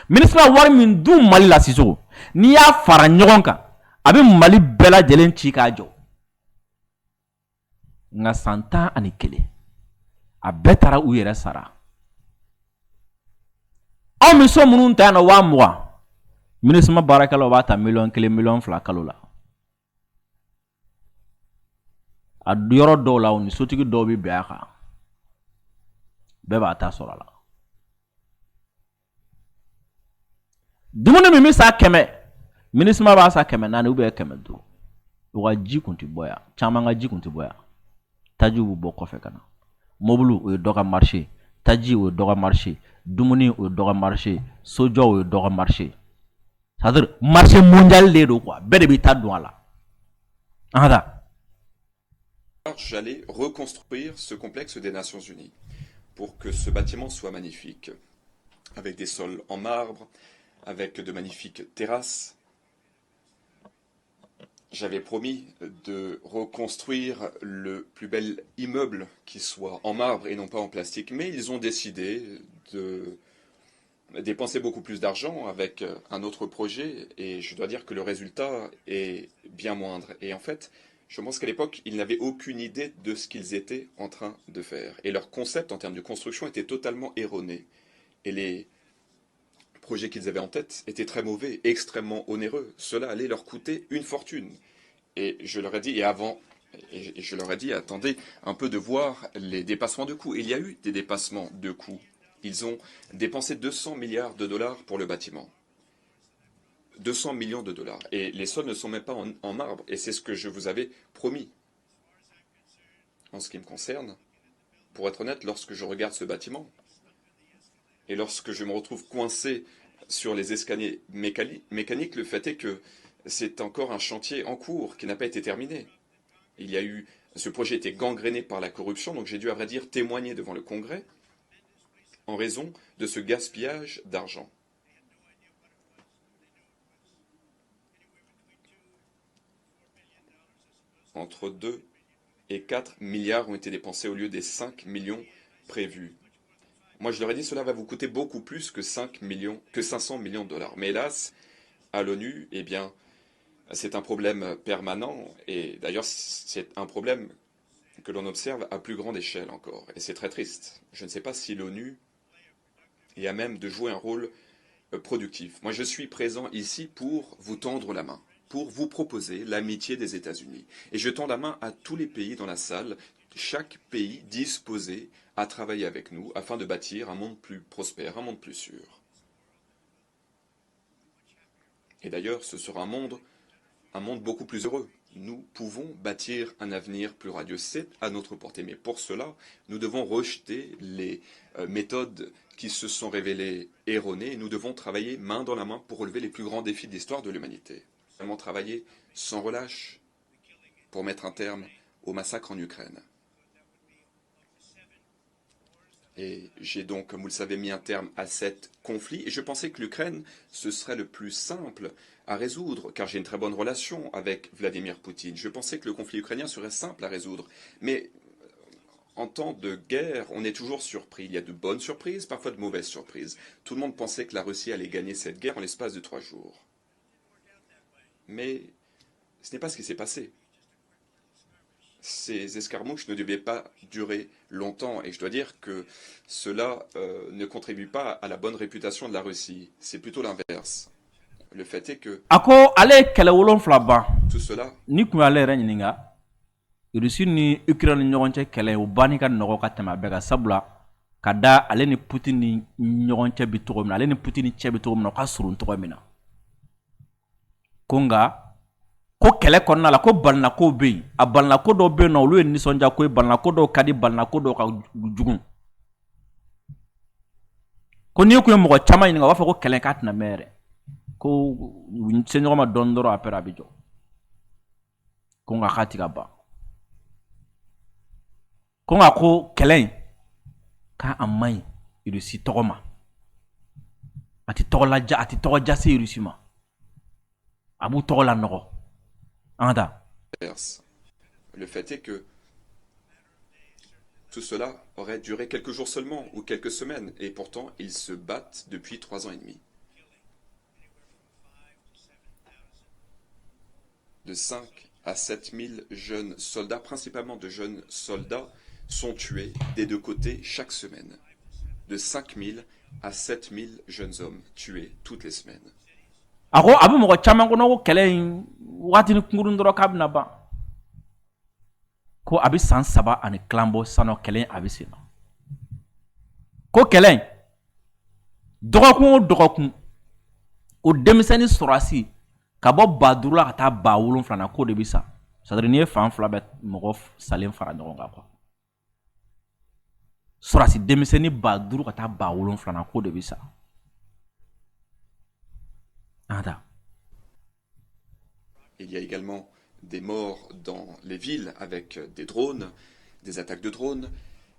Speaker 1: ministre ye wari min dun Mali la Sisoko n'i y'a fara ɲɔgɔn kan a bɛ Mali bɛɛ lajɛlen ci k'a jɔ nka san 11 a bɛɛ taara u yɛrɛ sara anw bɛ so minnu ta yan nɔ 20,000 ministre baarakɛlaw b'a ta miliyɔn 1 miliyɔn 2 kalo la a yɔrɔ dɔw la o ni sotigi dɔw bɛ bɛn a kan bɛɛ b'a ta sɔrɔ a la dumuni min bɛ sa 100 ministre b'a sa 400 ou bien 500 o ka ji kun tɛ bɔ yan caman ka ji kun tɛ bɔ yan tajiw bɛ bɔ kɔfɛ ka na mobile o ye dɔ ka marché taji o ye dɔ ka marché dumuni o ye dɔ ka marché sojɔ o ye dɔ ka marché c'est-à-dire marché mondial de don quoi bɛɛ de bɛ taa don a la
Speaker 3: J'allais reconstruire ce complexe des Nations Unies pour que ce bâtiment soit magnifique, avec des sols en marbre, avec de magnifiques terrasses. j'avais promis de reconstruire le plus bel immeuble qui soit en marbre et non pas en plastique, mais ils ont décidé de dépenser beaucoup plus d'argent avec un autre projet, et je dois dire que le résultat est bien moindre. Et en fait, je pense qu'à l'époque, ils n'avaient aucune idée de ce qu'ils étaient en train de faire. Et leur concept en termes de construction était totalement erroné. Et les projets qu'ils avaient en tête étaient très mauvais, extrêmement onéreux. Cela allait leur coûter une fortune. Et je leur ai dit, et je leur ai dit, attendez un peu de voir les dépassements de coûts. Il y a eu des dépassements de coûts. Ils ont dépensé 200 milliards de dollars pour le bâtiment. 200 millions de dollars. Et les sols ne sont même pas en marbre. Et c'est ce que je vous avais promis. En ce qui me concerne, pour être honnête, lorsque je regarde ce bâtiment, et lorsque je me retrouve coincé sur les escaliers mécaniques, le fait est que c'est encore un chantier en cours qui n'a pas été terminé. Ce projet était gangréné par la corruption, donc j'ai dû, à vrai dire, témoigner devant le Congrès en raison de ce gaspillage d'argent. Entre 2 et 4 milliards ont été dépensés au lieu des 5 millions prévus. Moi, je leur ai dit, cela va vous coûter beaucoup plus que 500 millions de dollars. Mais hélas, à l'ONU, eh bien, c'est un problème permanent. Et d'ailleurs, c'est un problème que l'on observe à plus grande échelle encore. Et c'est très triste. Je ne sais pas si l'ONU est à même de jouer un rôle productif. Moi, je suis présent ici pour vous tendre la main, pour vous proposer l'amitié des États-Unis. Et je tends la main à tous les pays dans la salle, chaque pays disposé à travailler avec nous afin de bâtir un monde plus prospère, un monde plus sûr. Et d'ailleurs, ce sera un monde beaucoup plus heureux. Nous pouvons bâtir un avenir plus radieux. C'est à notre portée. Mais pour cela, nous devons rejeter les méthodes qui se sont révélées erronées. Nous devons travailler main dans la main pour relever les plus grands défis de l'histoire de l'humanité. Nous devons travailler sans relâche pour mettre un terme au massacre en Ukraine. Et j'ai donc, comme vous le savez, mis un terme à 7 conflits. Et je pensais que l'Ukraine, ce serait le plus simple à résoudre, car j'ai une très bonne relation avec Vladimir Poutine. Je pensais que le conflit ukrainien serait simple à résoudre. Mais en temps de guerre, on est toujours surpris. Il y a de bonnes surprises, parfois de mauvaises surprises. Tout le monde pensait que la Russie allait gagner cette guerre en l'espace de 3 jours. Mais ce n'est pas ce qui s'est passé. Ces escarmouches ne devaient pas durer longtemps, et je dois dire que cela ne contribue pas à la bonne réputation de la Russie. C'est plutôt l'inverse. Le fait est que
Speaker 1: Ako ale kɛlɛ wolonfila ban
Speaker 3: tout cela
Speaker 1: ni kun y'ale yɛrɛ ɲininka Rusi ni Ukraine ni ɲɔgɔn cɛ kɛlɛ o banni ka nɔgɔ ka tɛmɛ a bɛɛ kan sabula ka da ale ni Putin ni ɲɔgɔn cɛ bi cogo min na ale ni Putin ni cɛ bi cogo min na o ka surun cogo min na ko nka ko kɛlɛ kɔnɔna la ko balinako bɛ yen a balinako dɔw bɛ yen nɔ olu ye nisɔndiya ko ye balinako dɔw ka di balinako dɔw ka jugun ko n'i kun ye mɔgɔ caman ɲininka o b'a fɔ ko kɛlɛ k'a tɛna mɛn yɛrɛ ko se ɲɔgɔn ma dɔɔni dɔrɔn après a bɛ jɔ ko nka k'a ti ka ban ko nka ko kɛlɛ in k'a man ɲi Rusi tɔgɔ ma a ti tɔgɔ ja se Rusi ma a b'u tɔgɔ la nɔgɔ.
Speaker 3: Le fait est que tout cela aurait duré quelques jours seulement, ou quelques semaines, et pourtant ils se battent depuis 3 ans et demi. De 5 à 7 000 jeunes soldats, principalement de jeunes soldats, sont tués des deux côtés chaque semaine. De 5 000 à 7 000 jeunes hommes tués toutes les semaines.
Speaker 1: Ako abu mɔgɔ caman kɔnɔ ko kɛlɛ in waati ni kunkurun dɔrɔn k'a bɛna ban ko a bɛ san 3 ani kilan bɔ sanɔ kɛlɛ in a bɛ sen na ko kɛlɛ in dɔgɔkun o dɔgɔkun o denmisɛnnin sɔrɔsi ka bɔ 5,000 la ka taa 7,000 na ko de bɛ sa c'est-à-dire n'i ye fan 2 bɛ mɔgɔ salen fara ɲɔgɔn kan quoi sɔrɔsi denmisɛnnin 5,000 ka taa 7,000 na ko de bɛ sa.
Speaker 3: Il y a également des morts dans les villes avec des drones, des attaques de drones.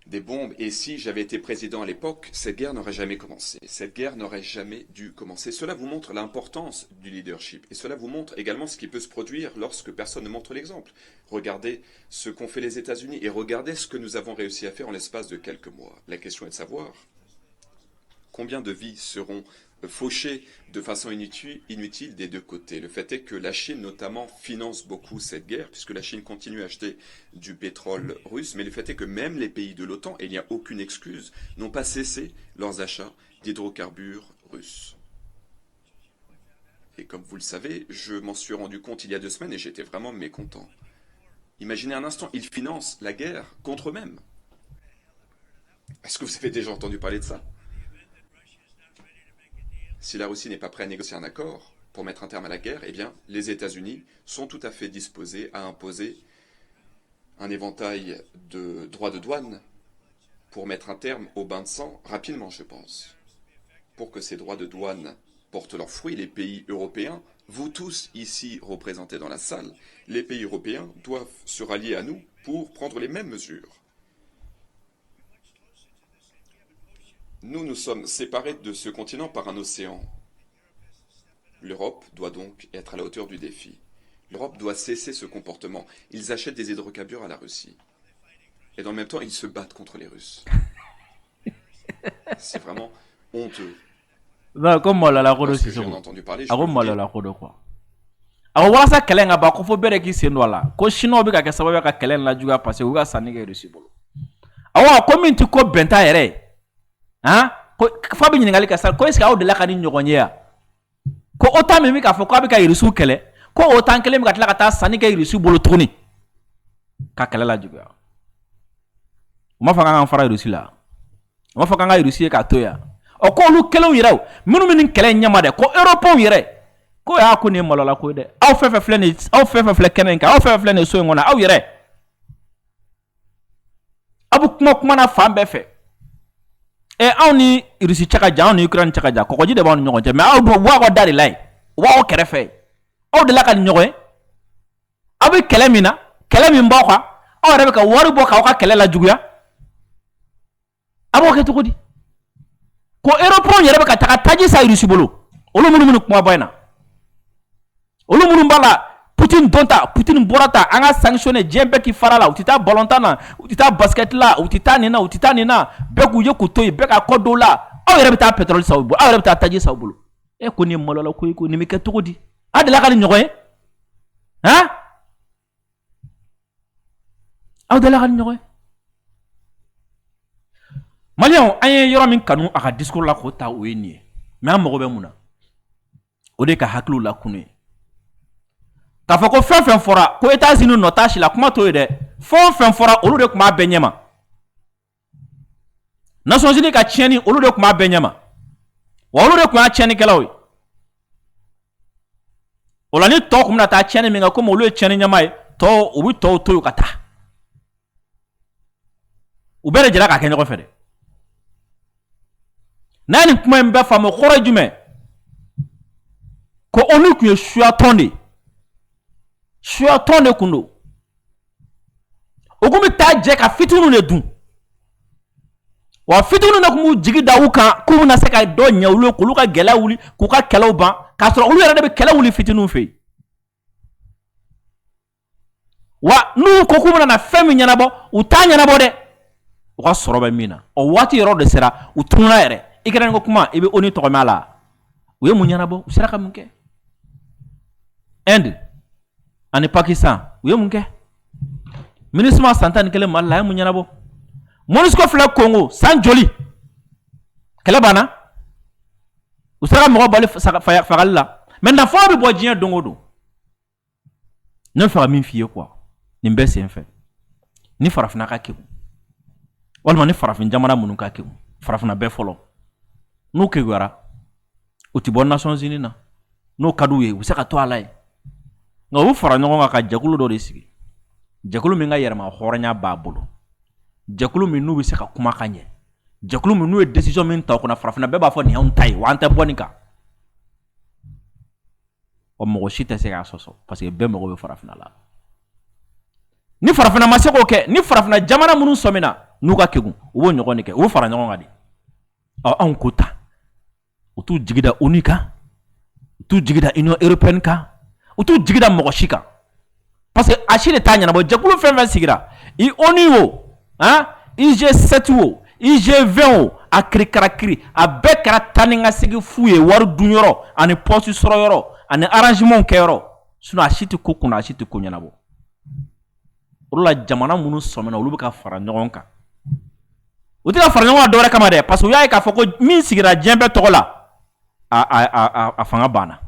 Speaker 3: des bombes. Et si j'avais été président à l'époque, cette guerre n'aurait jamais commencé. Cette guerre n'aurait jamais dû commencer. Cela vous montre l'importance du leadership. Et cela vous montre également ce qui peut se produire lorsque personne ne montre l'exemple. Regardez ce qu'ont fait les États-Unis et regardez ce que nous avons réussi à faire en l'espace de quelques mois. La question est de savoir combien de vies seront fauchées de façon inutile des deux côtés. Le fait est que la Chine, notamment, finance beaucoup cette guerre, puisque la Chine continue à acheter du pétrole russe, mais le fait est que même les pays de l'OTAN, et il n'y a aucune excuse, n'ont pas cessé leurs achats d'hydrocarbures russes. Et comme vous le savez, je m'en suis rendu compte il y a 2 semaines et j'étais vraiment mécontent. Imaginez un instant, ils financent la guerre contre eux-mêmes. Est-ce que vous avez déjà entendu parler de ça ? Si la Russie n'est pas prête à négocier un accord pour mettre un terme à la guerre, eh bien, les États-Unis sont tout à fait disposés à imposer un éventail de droits de douane pour mettre un terme au bain de sang rapidement, je pense. Pour que ces droits de douane portent leurs fruits, les pays européens, vous tous ici représentés dans la salle, les pays européens doivent se rallier à nous pour prendre les mêmes mesures. Nous sommes séparés de ce continent par un océan. L'Europe doit donc être à la hauteur du défi. L'Europe doit cesser ce comportement. Ils achètent des hydrocarbures à la Russie. Et dans le même temps, ils se battent contre les Russes. C'est vraiment honteux.
Speaker 1: Comme moi, la rodo,
Speaker 3: Lorsque
Speaker 1: c'est ça.
Speaker 3: j'en ai entendu parler, je
Speaker 1: Ako
Speaker 3: peux vous
Speaker 1: malo
Speaker 3: dire,
Speaker 1: la rodo quoi. Ako walasa kɛlɛ nga ba ko fo bere ki sen wala. Ko Chinois bi ka kɛ sababu ka kɛlɛ la juga parce que u ka sanni kɛ Russie bolo. Awa ko min ti ko benta yɛrɛ. Hein? Ko fa bi ɲininkali ka sa ko est ce que aw de la ka ni ɲɔgɔn ye ya? Ko OTAN min bi ka fɔ ko a bi ka Russie kɛlɛ, ko OTAN kelen bi ka tila ka taa sanni kɛ Russie bolo tuguni. Ka kɛlɛ la juga. U ma fɔ k'an ka fara Russie la. U ma fɔ k'an ka Russie ye ka to ya. O ko olu kelenw yɛrɛ o minnu min kɛlɛ ɲɛma dɛ ko Européens yɛrɛ ko y'a ko ni malola ko dɛ aw fɛn filɛ ni aw fɛn filɛ kɛnɛ in kan aw fɛn filɛ ni so in kɔnɔ aw yɛrɛ aw bɛ kuma na fan bɛɛ fɛ anw ni Russie cɛ ka jan anw ni Ukraine cɛ ka jan kɔgɔji de b'aw ni ɲɔgɔn cɛ mais aw bɔ aw ka da de la yen u b'aw kɛrɛfɛ aw de la ka ni ɲɔgɔn ye aw bɛ kɛlɛ min na kɛlɛ min b'aw kan aw yɛrɛ bɛ ka wari bɔ k'aw ka kɛlɛ lajuguya a b'o kɛ cogo di ko Européens yɛrɛ bɛ ka taga taji sa Russie bolo olu minnu kuma bɔ in na olu minnu b'a la Poutine dɔn ta Poutine bɔra ta an ka sanctionner diɲɛ bɛɛ k'i fara la u tɛ taa ballontan na u tɛ taa basket la u tɛ taa nin na u tɛ taa nin na bɛɛ k'u ye k'u to yen bɛɛ ka kɔ dɔw la aw yɛrɛ bɛ taa pétrole sa u bolo aw yɛrɛ bɛ taa taji sa u bolo ko nin ye malola ko ye ko nin bɛ kɛ cogo di a delila ka nin ɲɔgɔn ye han aw delila ka nin ɲɔgɔn ye Malien an ye yɔrɔ min kanu a ka discours la k'o ta o ye nin ye mais an mago bɛ mun na o de ka hakiliw la kunu ye k'a fɔ ko fɛn fɛn fɔra ko États-Unis nɔ t'a si la kuma t'o ye dɛ fɛn fɛn fɔra olu de tun b'a bɛɛ ɲɛma Nations Unies ka tiɲɛni olu de tun b'a bɛɛ ɲɛma wa olu de tun y'a tiɲɛnikɛlaw ye o la ni tɔw tun bɛna taa tiɲɛni min kɛ komi olu ye tiɲɛni ɲɛma ye tɔw u bɛ tɔw to yen ka taa u bɛɛ de jɛra k'a kɛ ɲɔgɔn fɛ dɛ n'a ye nin kuma in bɛɛ faamu o kɔrɔ ye jumɛn ko ONU tun ye suyatɔn de ye suyatɔn de kun don o kun bɛ taa jɛ ka fitininw de dun wa fitininw de kun b'u jigi da u kan k'u bɛna se ka dɔ ɲɛ olu ye k'olu ka gɛlɛya wuli k'u ka kɛlɛw ban k'a sɔrɔ olu yɛrɛ de bɛ kɛlɛ wuli fitininw fɛ yen wa n'u ko k'u bɛna na fɛn min ɲɛnabɔ u t'a ɲɛnabɔ dɛ u ka sɔrɔ bɛ min na o waati yɔrɔ de sera u tununa yɛrɛ i kɛra ko kuma i bɛ ONU tɔgɔ mɛn a la u ye mun ɲɛnabɔ u sera ka mun kɛ Inde ani Pakistan u ye mun kɛ MINUSMA san 11 Mali la a ye mun ɲɛnabɔ MONUSCO filɛ Congo san joli kɛlɛ banna u sera ka mɔgɔ bali fagali la mais nafa bɛ bɔ diɲɛ don o don ne bɛ fɛ ka min f'i ye quoi nin bɛɛ senfɛ ni farafinna ka kɛgun walima ni farafin jamana minnu ka kɛgun farafinna bɛɛ fɔlɔ n'u keguyara u tɛ bɔ Nations Unies na n'o ka d'u ye u bɛ se ka to a la yen nka u fara ɲɔgɔn kan ka jɛkulu dɔ de sigi jɛkulu min ka yɛrɛma hɔrɔnya b'a bolo jɛkulu min n'u bɛ se ka kuma ka ɲɛ jɛkulu min n'u ye décision min ta o kunna farafinna bɛɛ b'a fɔ nin y'anw ta ye wa an tɛ bɔ nin kan wa mɔgɔ si tɛ se k'a sɔsɔ parce que bɛɛ mago bɛ farafinna la ni farafinna ma se k'o kɛ ni farafinna jamana minnu sɔmina n'u ka kegun u b'o ɲɔgɔn de kɛ u b'o fara ɲɔgɔn kan de anw ko ta u t'u jigida ONU kan u t'u jigida Union européenne kan u t'u jigida mɔgɔ si kan parce que a si de t'a ɲɛnabɔ jɛkulu fɛn fɛn sigira i ONU o IG7 o IG20 o a kirikara kiri a bɛɛ kɛra taa ni ka segin fu ye wari dun yɔrɔ ani poste sɔrɔ yɔrɔ ani arrangement kɛ yɔrɔ sinon a si tɛ ko kunna a si tɛ ko ɲɛnabɔ o la jamana minnu sɔmina olu bɛ ka fara ɲɔgɔn kan u tɛ ka fara ɲɔgɔn kan dɔwɛrɛ kama dɛ parce que u y'a ye k'a fɔ ko min sigira diɲɛ bɛɛ tɔgɔ la a fanga banna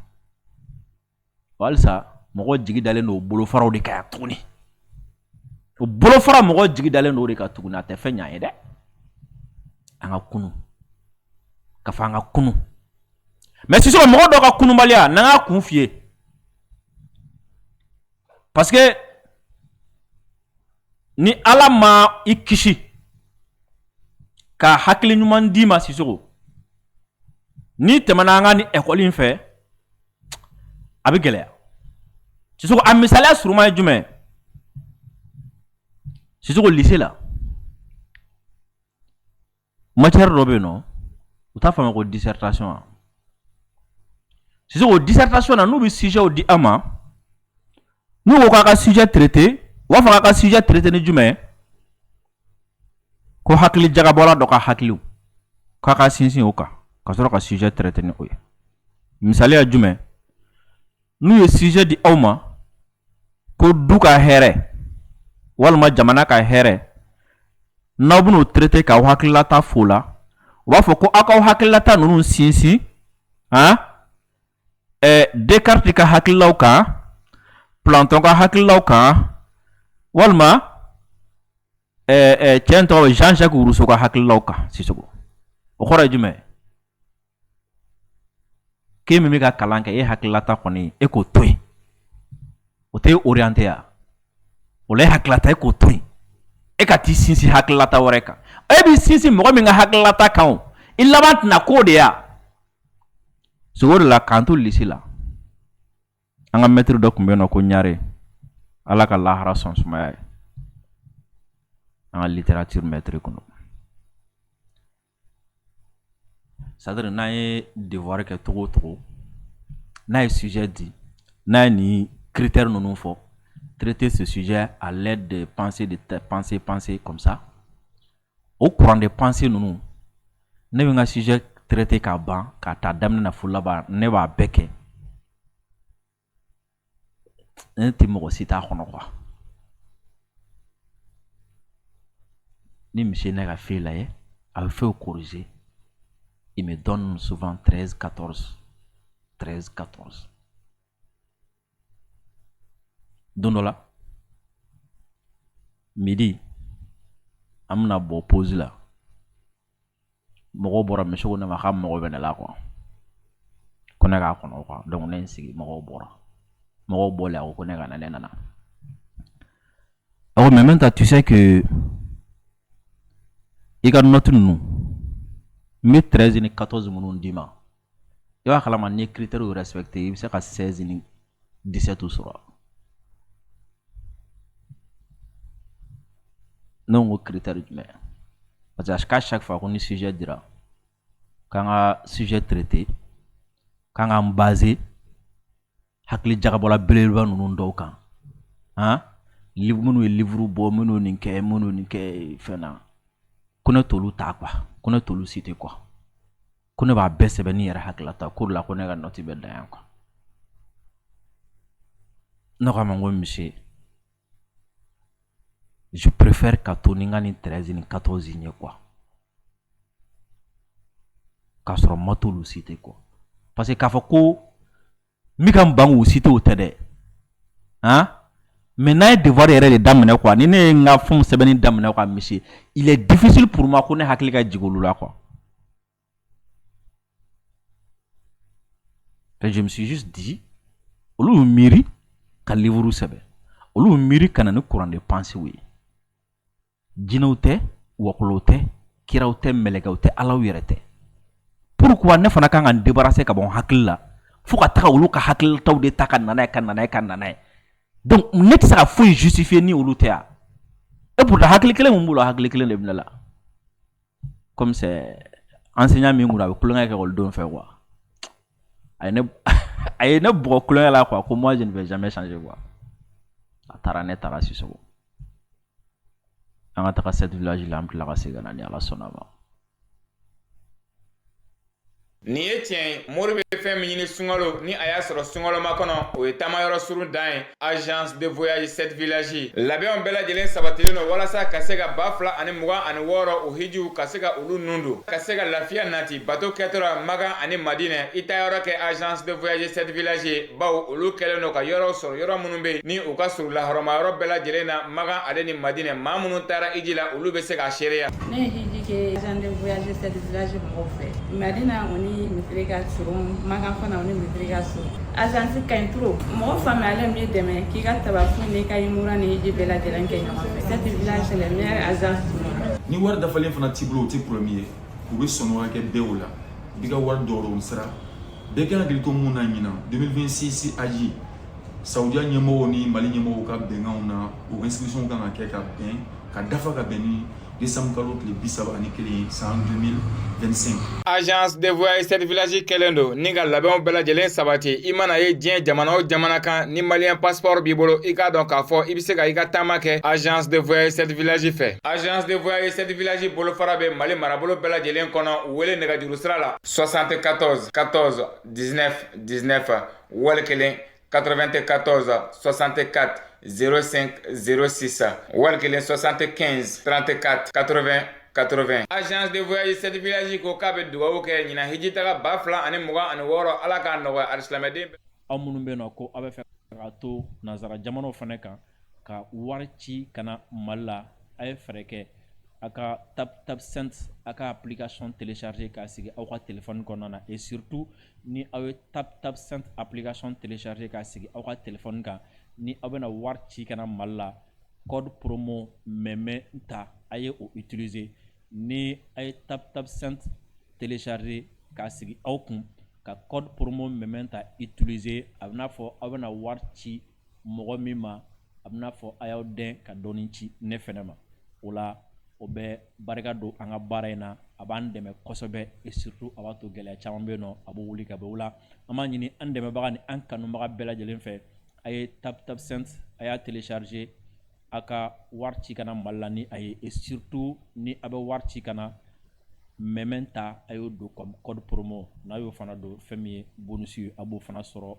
Speaker 1: halisa mɔgɔ jigi dalen don bolofaraw de kan tuguni o bolofara mɔgɔ jigi dalen don de kan tuguni a tɛ fɛn ɲɛ ye dɛ an ka kunu ka fɔ an ka kunu mais sisan mɔgɔ dɔ ka kunubaliya n'an y'a kun f'i ye parce que ni Ala ma i kisi ka hakili ɲuman d'i ma Sisoko ni tɛmɛna an ka ni école in fɛ a bɛ gɛlɛya Sisoko a misaliya suruma ye jumɛn Sisoko lycée la matière dɔ bɛ yen nɔ u t'a fɔ a ma ko dissertation Sisoko dissertation na n'u bɛ sujet di an ma n'u ko k'a ka sujet traité u b'a fɔ k'a ka sujet traité ni jumɛn ko hakili jagabɔla dɔ ka hakiliw k'a ka sinsin o kan ka sɔrɔ ka sujet traité ni o ye misaliya jumɛn n'u ye sujet di aw ma ko du ka hɛrɛ walima jamana ka hɛrɛ n'aw bɛn'o traité k'aw hakililata fo la u b'a fɔ ko aw k'aw hakililata ninnu sinsin Descartes ka hakililaw kan Platon ka hakililaw kan walima cɛn tɔgɔ Jean-Jacques Rousseau ka hakililaw kan Sisoko o kɔrɔ ye jumɛn k'e min bɛ ka kalan kɛ e hakililata kɔni e k'o to yen o tɛ orienté ya o la e hakililata e k'o to yen e ka t'i sinsin hakililata wɛrɛ kan e b'i sinsin mɔgɔ min ka hakililata kan o i laban tɛna k'o de ya Siko de la k'an to lycée la an ka maître dɔ tun bɛ yen nɔ ko Ɲare Ala ka lahara sɔn sumaya ye an ka littérature maître kɔnɔ c'est-à-dire n'an ye devoir kɛ togo o togo n'a ye sujet di n'a ye nin critères ninnu fɔ traiter ce sujet à l'aide de pensées comme ça au courant de pensées ninnu ne bɛ n ka sujet traité k'a ban k'a ta daminɛ na fo laban ne b'a bɛɛ kɛ ne tɛ mɔgɔ si t'a kɔnɔ quoi ni monsieur ne ka fille lajɛ a bɛ fɛnw corriger il me donne souvent 13 14 don dɔ la midi an bɛna bɔ pause la mɔgɔw bɔra monsieur ko ne ma k'a mɔgɔ bɛ ne la quoi ko ne k'a kɔnɔ quoi donc ne ye n sigi mɔgɔw bɔra mɔgɔw bɔlen a ko ko ne ka na ne nana alors mais maintenant tu sais que i ka note ninnu n bɛ 13 ni 14 minnu d'i ma i b'a kalama n'i ye critères respecté i bɛ se ka 16 ni 17 sɔrɔ ne ko critère jumɛn parce que à chaque fois ko ni sujet dira k'an ka sujet traité k'an k'an baser hakili jagabɔla belebeleba ninnu dɔw kan minnu ye livre bɔ minnu nin kɛ fɛn na ko ne t'olu ta quoi ko ne t'olu citer quoi ko ne b'a bɛɛ sɛbɛn ni yɛrɛ hakilata ko de la ko ne ka note bɛ dan yan quoi ne ko a ma n ko monsieur je préfère ka to ni n ka ni 13 ni 14 ɲɛ quoi k'a sɔrɔ n ma t'olu citer quoi parce que k'a fɔ ko n bɛ ka n ban k'u citer o tɛ dɛ mais n'a ye devoir yɛrɛ de daminɛ quoi ni ne ye n ka fɛnw sɛbɛnni daminɛ quoi monsieur il est difficile pour moi ko ne hakili ka jigin olu la quoi et je me suis juste dit olu y'u miiri ka livre sɛbɛn olu y'u miiri ka na ni courant de pensée ye jinɛw tɛ wɔkolow tɛ kiraw tɛ mɛlɛkɛw tɛ alaw yɛrɛ tɛ pourquoi ne fana kan ka n débarrasser ka bɔ n hakili la fo ka taga olu ka hakilitaw de ta ka nana ye donc ne tɛ se ka foyi justifier ni olu tɛ ya et pourtant hakili kelen mun bolo hakili kelen de bɛ ne la comme c'est enseignant min kun a bɛ kulonkɛ kɛ ekɔlidenw fɛ quoi a ye ne bugɔ kulonkɛ la quoi ko moi je ne vais jamais changer quoi a taara ne taara Sisoko an ka taga cette village la an tila ka segin ka na ni Ala sɔnna ma.
Speaker 5: Ni ye tiɲɛ Mori bɛ fɛn min ɲini sunkalo ni a y'a sɔrɔ sunkaloma kɔnɔ o ye taamayɔrɔ surun dan ye agence de voyage cette village labɛnw bɛɛ lajɛlen sabatilen don walasa ka se ka 2026 o hijiw ka se ka olu nun don ka se ka lafiya nati bateau kɛtɔra Magan ani Madinɛ i taayɔrɔ kɛ agence de voyage cette village bawo olu kɛlen don ka yɔrɔw sɔrɔ yɔrɔ minnu bɛ ni u ka surun lahɔrɔmayɔrɔ bɛɛ lajɛlen na Magan ale ni Madinɛ maa minnu taara hiji la olu bɛ se ka seereya.
Speaker 6: Ne ye hiji kɛ agence de voyage cette village mɔgɔw fɛ Madina o ni misiri ka surun Magan fana o ni misiri ka surun agence ka ɲi trop mɔgɔ faamuyalen b'i dɛmɛ k'i ka tabafu ni ka imura ni hiji bɛɛ lajɛlen kɛ ɲɔgɔn fɛ cette village c'est la meilleure agence du monde.
Speaker 7: Ni wari dafalen fana t'i bolo o tɛ problème ye u bɛ sɔnɔgɔ kɛ bɛɛ o la i ka wari dɔgɔdɔgɔ sira bɛɛ kan hakili to mun na ɲinan 2026 aji Saudiya ɲɛmɔgɔw ni Mali ɲɛmɔgɔw ka bɛnkanw na o inscription kan ka kɛ ka bɛn ka dafa ka bɛn ni décembre kalo tile 31 san 2025.
Speaker 5: Agence de voyage cette village kɛlen don ni ka labɛnw bɛɛ lajɛlen sabati i mana ye diɲɛ jamana o jamana kan ni malien passeport b'i bolo i k'a dɔn k'a fɔ i bɛ se ka i ka taama kɛ agence de voyage cette village fɛ. Agence de voyage cette village bolofara bɛ Mali marabolo bɛɛ lajɛlen kɔnɔ u wele nɛgɛjuru sira la 74 14 19 19 wali kelen 94 64 05 06 wali kelen 75 34 80 80. Agence de voyage cette village ko k'a bɛ dugawu kɛ ɲina hiji taga 2026 Ala k'a nɔgɔya alisilamɛden bɛɛ.
Speaker 1: Aw minnu bɛ yen nɔ ko aw bɛ fɛ ka to nanzara jamanaw fana kan ka wari ci ka na Mali la a ye fɛɛrɛ kɛ a ka tap sent a ka application télécharger k'a sigi aw ka téléphone kɔnɔna na et surtout ni aw ye tap sent application télécharger k'a sigi aw ka téléphone kan ni aw bɛna wari ci ka na Mali la code promo mɛmɛ ta a ye o utiliser ni a ye tap sent télécharger k'a sigi aw kun ka code promo mɛmɛ ta utiliser a bɛ n'a fɔ aw bɛna wari ci mɔgɔ min ma a bɛ n'a fɔ a y'aw dɛn ka dɔɔni ci ne fɛnɛ ma o la o bɛ barika don an ka baara in na a b'an dɛmɛ kosɛbɛ et surtout a b'a to gɛlɛya caman bɛ yen nɔ a b'o wuli ka bɔ o la an b'a ɲini an dɛmɛbaga ni an kanubaga bɛɛ lajɛlen fɛ a ye tap sent a y'a télécharger a ka wari ci kana Mali la ni a ye et surtout ni a bɛ wari ci kana mɛmɛ ta a y'o don comme code promo n'a y'o fana don fɛn min ye bonus a b'o fana sɔrɔ